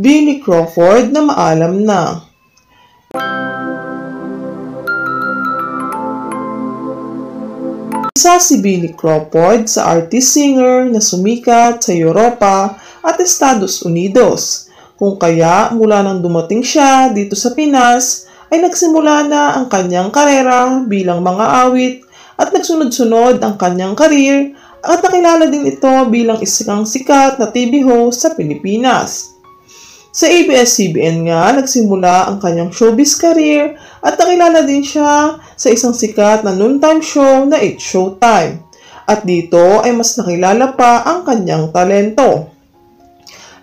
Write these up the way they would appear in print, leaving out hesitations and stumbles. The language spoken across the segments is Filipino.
Billy Crawford na maalam na. Isa si Billy Crawford sa artist-singer na sumikat sa Europa at Estados Unidos. Kung kaya mula nang dumating siya dito sa Pinas ay nagsimula na ang kanyang karera bilang mga awit at nagsunod-sunod ang kanyang karir at nakilala din ito bilang isang sikat na TV host sa Pilipinas. Sa ABS-CBN nga nagsimula ang kanyang showbiz career at nakilala din siya sa isang sikat na noontime show na It's Showtime. At dito ay mas nakilala pa ang kanyang talento.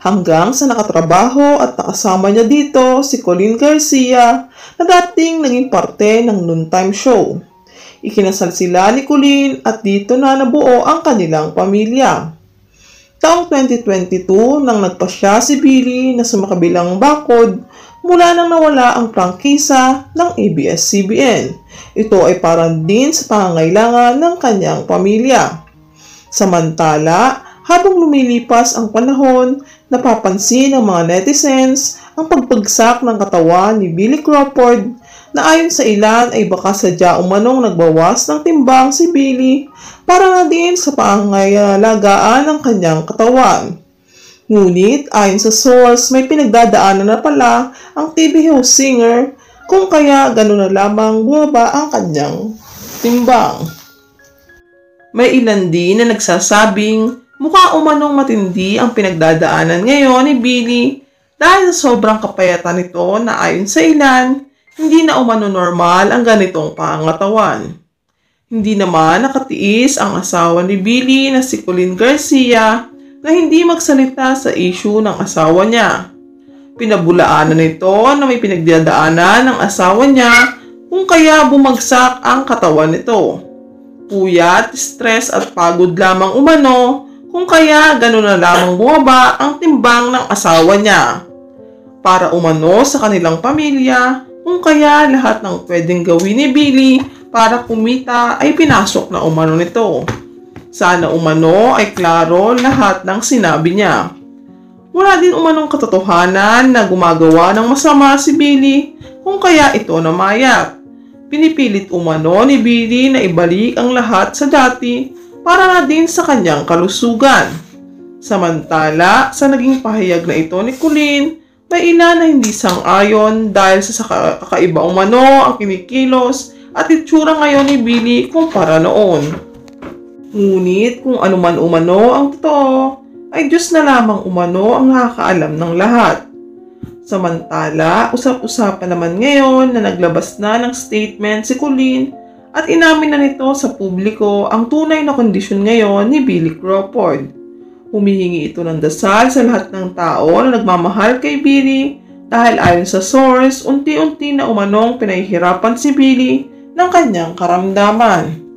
Hanggang sa nakatrabaho at nakasama niya dito si Colleen Garcia na dating naging parte ng noontime show. Ikinasal sila ni Colleen at dito na nabuo ang kanilang pamilya. Taong 2022 nang nagpasya si Billy na sumakabilang bakod mula nang nawala ang prangkisa ng ABS-CBN. Ito ay para din sa pangangailangan ng kanyang pamilya. Samantala, habang lumilipas ang panahon, napapansin ng mga netizens ang pagbagsak ng katawan ni Billy Crawford na ayon sa ilan ay baka sadya umanong nagbawas ng timbang si Billy para na din sa pangangalagaan ng kanyang katawan. Ngunit ayon sa source may pinagdadaanan na pala ang TV host singer kung kaya gano'n na lamang bumaba ang kanyang timbang. May ilan din na nagsasabing mukha umanong matindi ang pinagdadaanan ngayon ni Billy dahil sa sobrang kapayatan nito na ayon sa ilan, hindi na umano normal ang ganitong pangangatawan. Hindi naman nakatiis ang asawa ni Billy na si Colleen Garcia na hindi magsalita sa issue ng asawa niya. Pinabulaanan nito na may pinagdadaanan ng asawa niya kung kaya bumagsak ang katawan nito. Puyat, stress at pagod lamang umano kung kaya gano'n na lamang bumaba ang timbang ng asawa niya. Para umano sa kanilang pamilya, kung kaya lahat ng pwedeng gawin ni Billy para kumita ay pinasok na umano nito. Sana umano ay klaro lahat ng sinabi niya. Wala din umanong katotohanan na gumagawa ng masama si Billy kung kaya ito namayat. Pinipilit umano ni Billy na ibalik ang lahat sa dati para na din sa kanyang kalusugan. Samantala, sa naging pahayag na ito ni Colleen, may ilan na hindi sang-ayon dahil sa kakaiba umano ang kinikilos at itsura ngayon ni Billy kumpara noon. Ngunit kung anuman umano ang totoo, ay Diyos na lamang umano ang nakakaalam ng lahat. Samantala, usap-usapan naman ngayon na naglabas na ng statement si Colleen at inamin na nito sa publiko ang tunay na kondisyon ngayon ni Billy Crawford. Humihingi ito ng dasal sa lahat ng tao na nagmamahal kay Billy dahil ayon sa source, unti-unti na umanong pinahihirapan si Billy ng kanyang karamdaman.